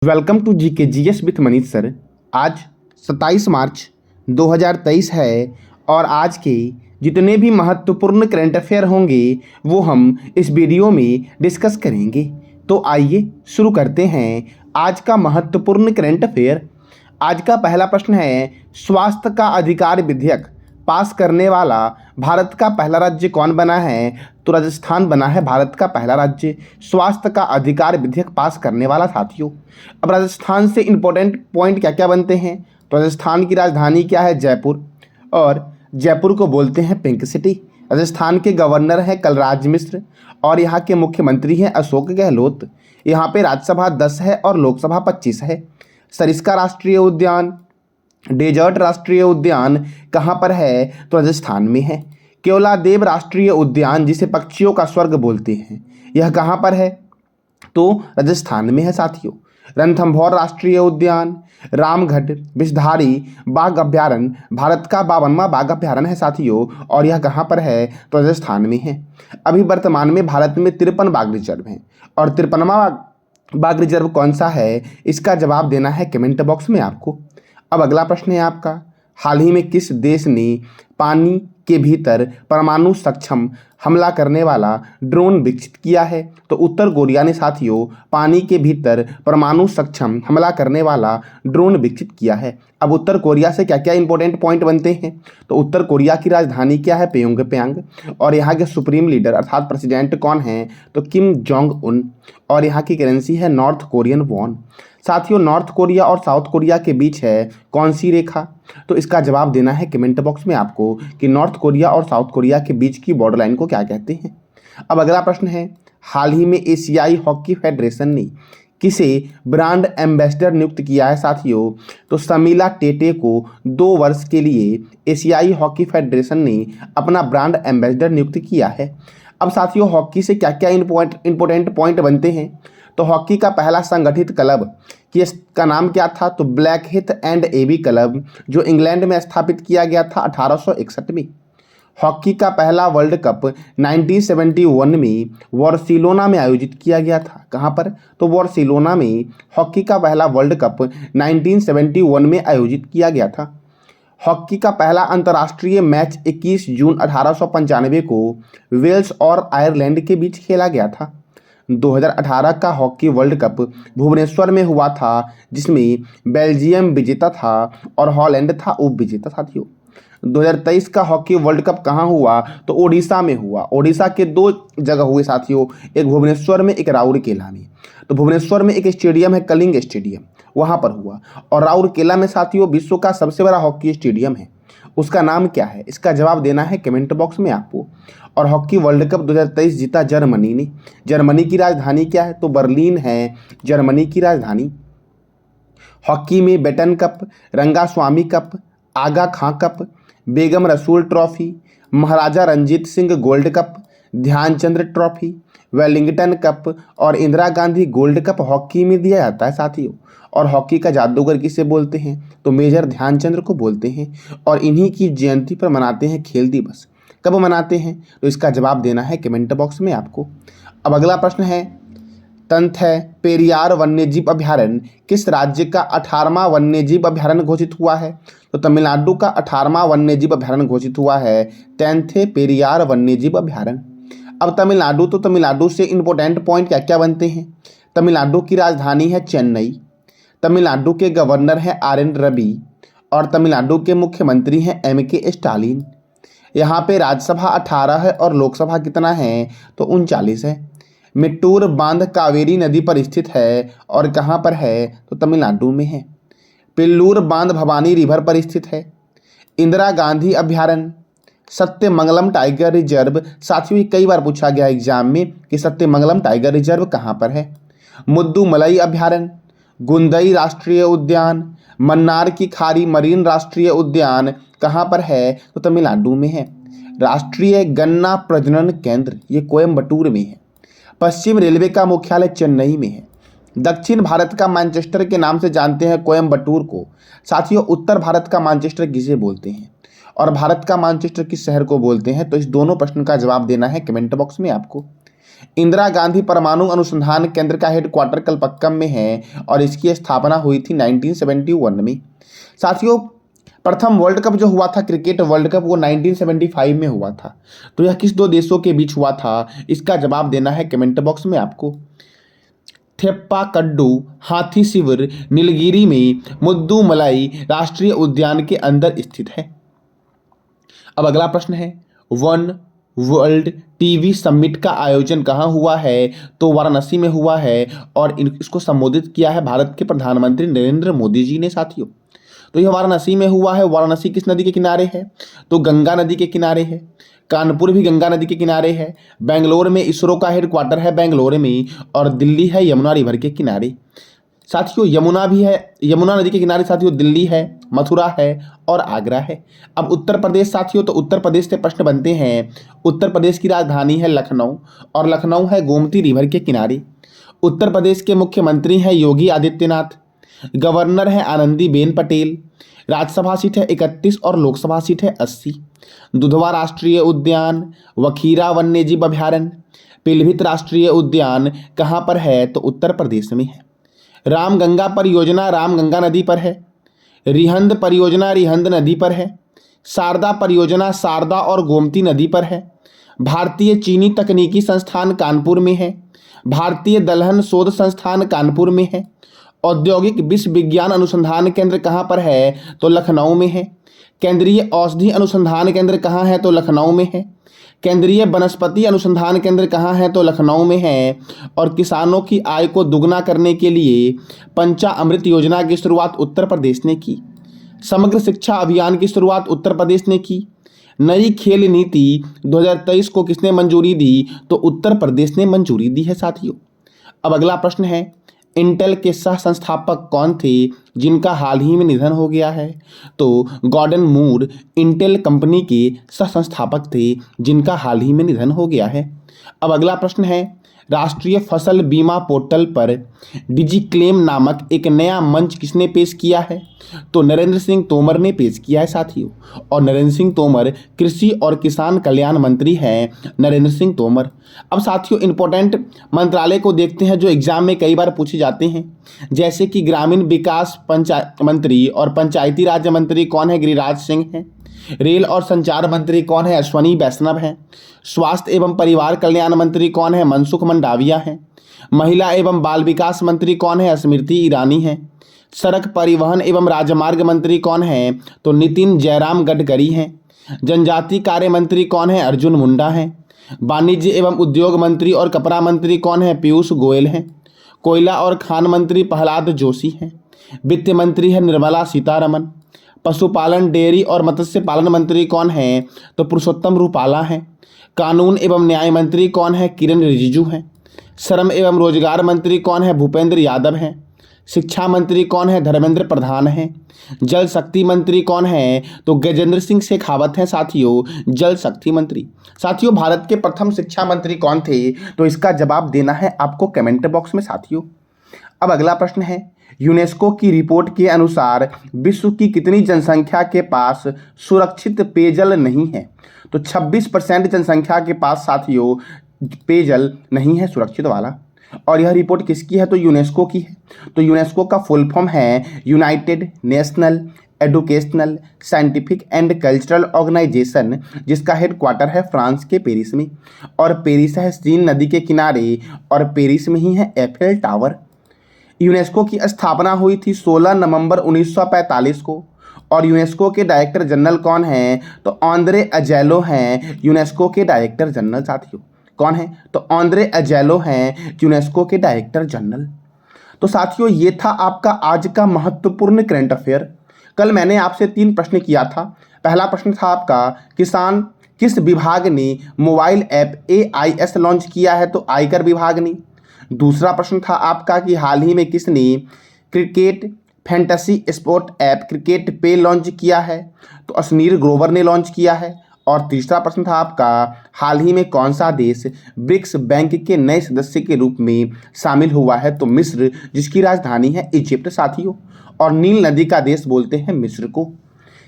Welcome to GK GS with Manish sir. आज 27 मार्च 2023 है और आज के जितने भी महत्वपूर्ण करंट अफेयर होंगे वो हम इस वीडियो में डिस्कस करेंगे। तो आइए शुरू करते हैं आज का महत्वपूर्ण करंट अफेयर। आज का पहला प्रश्न है, स्वास्थ्य का अधिकार विधेयक पास करने वाला भारत का पहला राज्य कौन बना है? तो राजस्थान बना है भारत का पहला राज्य स्वास्थ्य का अधिकार विधेयक पास करने वाला। साथियों, अब राजस्थान से इंपॉर्टेंट पॉइंट क्या क्या बनते हैं? तो राजस्थान की राजधानी क्या है? जयपुर, और जयपुर को बोलते हैं पिंक सिटी। राजस्थान के गवर्नर हैं कलराज मिश्र और यहाँ के मुख्यमंत्री हैं अशोक गहलोत। यहाँ पे राज्यसभा 10 है और लोकसभा 25 है। सरिस्का राष्ट्रीय उद्यान, डेजर्ट राष्ट्रीय उद्यान कहाँ पर है? तो राजस्थान में है। केवलादेव राष्ट्रीय उद्यान, जिसे पक्षियों का स्वर्ग बोलते हैं, यह कहाँ पर है? तो राजस्थान में है। साथियों, रणथंभौर राष्ट्रीय उद्यान, रामगढ़ विषधारी बाघ अभ्यारण्य भारत का 52वां बाघ अभ्यारण्य है। साथियों, और यह कहाँ पर है? तो राजस्थान में है। अभी वर्तमान में भारत में 53 बाघ रिजर्व हैं और 53वां बाघ रिजर्व कौन सा है? इसका जवाब देना है कमेंट बॉक्स में आपको। अब अगला प्रश्न है आपका, हाल ही में किस देश ने पानी के भीतर परमाणु सक्षम हमला करने वाला ड्रोन विकसित किया है? तो उत्तर कोरिया ने साथियों पानी के भीतर परमाणु सक्षम हमला करने वाला ड्रोन विकसित किया है। अब उत्तर कोरिया से क्या क्या इंपॉर्टेंट पॉइंट बनते हैं? तो उत्तर कोरिया की राजधानी क्या है? प्योंगयांग, और यहाँ के सुप्रीम लीडर अर्थात प्रेसिडेंट कौन है? तो किम जोंग उन, और यहाँ की करेंसी है नॉर्थ कोरियन वॉन। साथियों, नॉर्थ कोरिया और साउथ कोरिया के बीच है कौन सी रेखा? तो इसका जवाब देना है कमेंट बॉक्स में आपको कि नॉर्थ कोरिया और साउथ कोरिया के बीच की बॉर्डर लाइन को क्या कहते हैं। अब अगला प्रश्न है, हाल ही में एशियाई हॉकी फेडरेशन ने किसे ब्रांड एम्बेसडर नियुक्त किया है? साथियों, तो समीला टेटे को 2 वर्ष के लिए एशियाई हॉकी फेडरेशन ने अपना ब्रांड एम्बेसडर नियुक्त किया है। अब साथियों, हॉकी से क्या क्या इंपॉर्टेंट पॉइंट बनते हैं? तो हॉकी का पहला संगठित क्लब कि इसका नाम क्या था? तो ब्लैकहिथ एंड एबी क्लब, जो इंग्लैंड में स्थापित किया गया था 1861 में। हॉकी का पहला वर्ल्ड कप 1971 में बार्सिलोना में आयोजित किया गया था। कहाँ पर? तो बार्सिलोना में हॉकी का पहला वर्ल्ड कप 1971 में आयोजित किया गया था। हॉकी का पहला अंतर्राष्ट्रीय मैच 21 जून 1895 को वेल्स और आयरलैंड के बीच खेला गया था। 2018 का हॉकी वर्ल्ड कप भुवनेश्वर में हुआ था, जिसमें बेल्जियम विजेता था और हॉलैंड था उप विजेता। साथियों, 2023 का हॉकी वर्ल्ड कप कहाँ हुआ? तो ओडिशा में हुआ। ओडिशा के 2 जगह हुए साथियों, एक भुवनेश्वर में, एक राउरकेला में। तो भुवनेश्वर में एक स्टेडियम है कलिंग स्टेडियम, वहाँ पर हुआ, और राउरकेला में साथियों विश्व का सबसे बड़ा हॉकी स्टेडियम है, उसका नाम क्या है? इसका जवाब देना है कमेंट बॉक्स में आपको। और हॉकी वर्ल्ड कप 2023 जीता जर्मनी ने। जर्मनी की राजधानी क्या है? तो बर्लिन है जर्मनी की राजधानी। हॉकी में Beighton cup, Rangaswamy cup, Aga Khan cup, Begum Rasul trophy, Maharaja Ranjit Singh gold cup, Dhyanchand trophy, Wellington cup और Indira Gandhi gold cup hockey में दिया जाता है साथियों। और हॉकी का जादूगर किसे बोलते हैं? तो मेजर ध्यानचंद्र को बोलते हैं, और इन्हीं की जयंती पर मनाते हैं खेल दिवस। कब मनाते हैं? तो इसका जवाब देना है कमेंट बॉक्स में आपको। अब अगला प्रश्न है, तंथ पेरियार वन्यजीव अभ्यारण्य किस राज्य का 18वां वन्यजीव अभ्यारण्य घोषित हुआ है? तो तमिलनाडु का 18वां वन्यजीव अभ्यारण्य घोषित हुआ है, तेंथे पेरियार वन्यजीव अभ्यारण्य। अब तमिलनाडु, तो तमिलनाडु से इंपॉर्टेंट पॉइंट क्या क्या बनते हैं? तमिलनाडु की राजधानी है चेन्नई, तमिलनाडु के गवर्नर हैं RN रवि, और तमिलनाडु के मुख्यमंत्री हैं MK स्टालिन। यहाँ पे राज्यसभा 18 है और लोकसभा कितना है? तो 39 है। मिट्टूर बांध कावेरी नदी पर स्थित है और कहाँ पर है? तो तमिलनाडु में है। पिल्लूर बांध भवानी रिवर पर स्थित है। इंदिरा गांधी अभ्यारण्य, सत्यमंगलम टाइगर रिजर्व, साथियों कई बार पूछा गया एग्जाम में कि सत्यमंगलम टाइगर रिजर्व कहाँ पर है। मुद्दुमलई अभ्यारण्य, गुंदई राष्ट्रीय उद्यान, मन्नार की खाड़ी मरीन राष्ट्रीय उद्यान कहाँ पर है? तो तमिलनाडु में है। राष्ट्रीय गन्ना प्रजनन केंद्र, ये कोयम्बटूर में है। पश्चिम रेलवे का मुख्यालय चेन्नई में है। दक्षिण भारत का मैनचेस्टर के नाम से जानते हैं कोयम्बटूर को। साथियों, उत्तर भारत का मैनचेस्टर किसे बोलते हैं और भारत का मैनचेस्टर किस शहर को बोलते हैं? तो इस दोनों प्रश्न का जवाब देना है कमेंट बॉक्स में आपको। इंदिरा गांधी परमाणु अनुसंधान केंद्र का हेडक्वार्टर कलपक्कम में है और इसकी स्थापना हुई थी 1971 में। साथियों, प्रथम वर्ल्ड कप जो हुआ था क्रिकेट वर्ल्ड कप वो 1975 में हुआ था। तो यह किस दो देशों के बीच हुआ था, इसका जवाब देना है कमेंट बॉक्स में आपको। थेप्पाकड्डू हाथी शिविर नीलगिरी में मुद्दुमलाई राष्ट्रीय उद्यान के अंदर स्थित है। अब अगला प्रश्न है, वन वर्ल्ड टीवी समिट का आयोजन कहाँ हुआ है? तो वाराणसी में हुआ है और इसको संबोधित किया है भारत के प्रधानमंत्री नरेंद्र मोदी जी ने। साथियों, तो यह वाराणसी में हुआ है। वाराणसी किस नदी के किनारे है? तो गंगा नदी के किनारे है। कानपुर भी गंगा नदी के किनारे है। बेंगलोर में इसरो का हेडक्वार्टर है बेंगलोर में, और दिल्ली है यमुना रिवर के किनारे। साथियों, यमुना भी है, यमुना नदी के किनारे साथियों दिल्ली है, मथुरा है और आगरा है। अब उत्तर प्रदेश साथियों, तो उत्तर प्रदेश से प्रश्न बनते हैं। उत्तर प्रदेश की राजधानी है लखनऊ और लखनऊ है गोमती रिवर के किनारे। उत्तर प्रदेश के मुख्यमंत्री हैं योगी आदित्यनाथ, गवर्नर है आनंदीबेन पटेल, राज्यसभा सीट है 31 और लोकसभा सीट है 80। दुधवा राष्ट्रीय उद्यान, वखीरा वन्यजीव अभयारण्य, पीलीभीत राष्ट्रीय उद्यान कहाँ पर है? तो उत्तर प्रदेश में है। रामगंगा परियोजना रामगंगा नदी पर है। रिहंद परियोजना रिहंद नदी पर है। शारदा परियोजना शारदा और गोमती नदी पर है। भारतीय चीनी तकनीकी संस्थान कानपुर में है। भारतीय दलहन शोध संस्थान कानपुर में है। औद्योगिक विश्व विज्ञान अनुसंधान केंद्र कहाँ पर है? तो लखनऊ में है। केंद्रीय औषधि अनुसंधान केंद्र कहाँ है? तो लखनऊ में है। केंद्रीय वनस्पति अनुसंधान केंद्र कहाँ है? तो लखनऊ में है। और किसानों की आय को दुगना करने के लिए पंचामृत योजना की शुरुआत उत्तर प्रदेश ने की। समग्र शिक्षा अभियान की शुरुआत उत्तर प्रदेश ने की। नई खेल नीति 2023 को किसने मंजूरी दी? तो उत्तर प्रदेश ने मंजूरी दी है। साथियों, अब अगला प्रश्न है, इंटेल के सह संस्थापक कौन थे जिनका हाल ही में निधन हो गया है? तो गॉर्डन मूर इंटेल कंपनी के सह संस्थापक थे जिनका हाल ही में निधन हो गया है। अब अगला प्रश्न है, राष्ट्रीय फसल बीमा पोर्टल पर डिजिक्लेम नामक एक नया मंच किसने पेश किया है? तो नरेंद्र सिंह तोमर ने पेश किया है साथियों। और नरेंद्र सिंह तोमर कृषि और किसान कल्याण मंत्री हैं, नरेंद्र सिंह तोमर। अब साथियों, इंपॉर्टेंट मंत्रालय को देखते हैं जो एग्जाम में कई बार पूछे जाते हैं, जैसे कि ग्रामीण विकास मंत्री और पंचायती राज मंत्री कौन है? गिरिराज सिंह हैं। रेल और संचार मंत्री कौन है? अश्वनी वैष्णव हैं। स्वास्थ्य एवं परिवार कल्याण मंत्री कौन है? मनसुख मंडाविया हैं। महिला एवं बाल विकास मंत्री कौन है? स्मृति ईरानी हैं। सड़क परिवहन एवं राजमार्ग मंत्री कौन है? तो नितिन जयराम गडकरी हैं। जनजाति कार्य मंत्री कौन है? अर्जुन मुंडा हैं। वाणिज्य एवं उद्योग मंत्री और कपड़ा मंत्री कौन है? पीयूष गोयल हैं। कोयला और खान मंत्री प्रहलाद जोशी हैं। वित्त मंत्री है निर्मला सीतारमन। पशुपालन डेयरी और मत्स्य पालन मंत्री कौन है? तो पुरुषोत्तम रूपाला हैं। कानून एवं न्याय मंत्री कौन है? किरण रिजिजू हैं। श्रम एवं रोजगार मंत्री कौन है? भूपेंद्र यादव हैं। शिक्षा मंत्री कौन है? धर्मेंद्र प्रधान हैं। जल शक्ति मंत्री कौन है? तो गजेंद्र सिंह शेखावत हैं साथियों, जल शक्ति मंत्री। साथियों, भारत के प्रथम शिक्षा मंत्री कौन थे? तो इसका जवाब देना है आपको कमेंट बॉक्स में साथियों। अब अगला प्रश्न है, यूनेस्को की रिपोर्ट के अनुसार विश्व की कितनी जनसंख्या के पास सुरक्षित पेयजल नहीं है? तो 26% जनसंख्या के पास साथियों पेयजल नहीं है सुरक्षित वाला। और यह रिपोर्ट किसकी है? तो यूनेस्को की है। तो यूनेस्को का फुल फॉर्म है United National educational scientific and cultural organisation, जिसका हेडक्वार्टर है फ्रांस के पेरिस में। और पेरिस है सीन नदी के किनारे, और पेरिस में ही है एफेल टावर। यूनेस्को की स्थापना हुई थी 16 नवंबर 1945 को। और यूनेस्को के डायरेक्टर जनरल कौन हैं? तो आंद्रे अजेलो हैं यूनेस्को के डायरेक्टर जनरल। साथियों, कौन है? तो आंद्रे अजेलो हैं यूनेस्को के डायरेक्टर जनरल। तो साथियों, ये था आपका आज का महत्वपूर्ण करंट अफेयर। कल मैंने आपसे 3 प्रश्न किया था। पहला प्रश्न था आपका, किसान किस विभाग ने मोबाइल ऐप AIS लॉन्च किया है? तो आयकर विभाग ने। दूसरा प्रश्न था आपका कि हाल ही में किसने cricket fantasy sport app cricket पे लॉन्च किया है? तो अश्नीर ग्रोवर ने लॉन्च किया है। और तीसरा प्रश्न था आपका, हाल ही में कौन सा देश ब्रिक्स बैंक के नए सदस्य के रूप में शामिल हुआ है? तो मिस्र, जिसकी राजधानी है इजिप्ट साथियों। और नील नदी का देश बोलते हैं मिस्र को।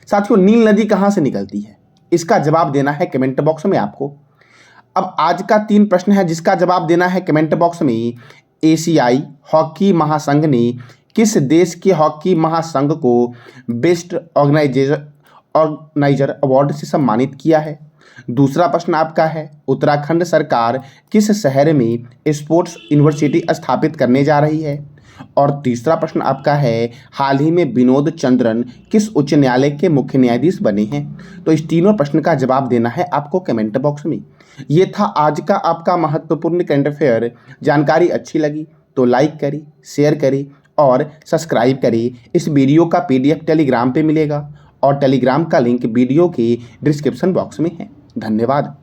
साथियों, नील नदी कहाँ से निकलती है? इसका जवाब देना है कमेंट बॉक्स में आपको। अब आज का 3 प्रश्न है जिसका जवाब देना है कमेंट बॉक्स में। एशियाई हॉकी महासंघ ने किस देश के हॉकी महासंघ को बेस्ट ऑर्गेनाइजर अवार्ड से सम्मानित किया है? दूसरा प्रश्न आपका है, उत्तराखंड सरकार किस शहर में स्पोर्ट्स यूनिवर्सिटी स्थापित करने जा रही है? और तीसरा प्रश्न आपका है, हाल ही में विनोद चंद्रन किस उच्च न्यायालय के मुख्य न्यायाधीश बने हैं? तो इस तीनों प्रश्न का जवाब देना है आपको कमेंट बॉक्स में। ये था आज का आपका महत्वपूर्ण करंट अफेयर। जानकारी अच्छी लगी तो लाइक करें, शेयर करें और सब्सक्राइब करें। इस वीडियो का PDF टेलीग्राम पे मिलेगा और टेलीग्राम का लिंक वीडियो के डिस्क्रिप्शन बॉक्स में है। धन्यवाद।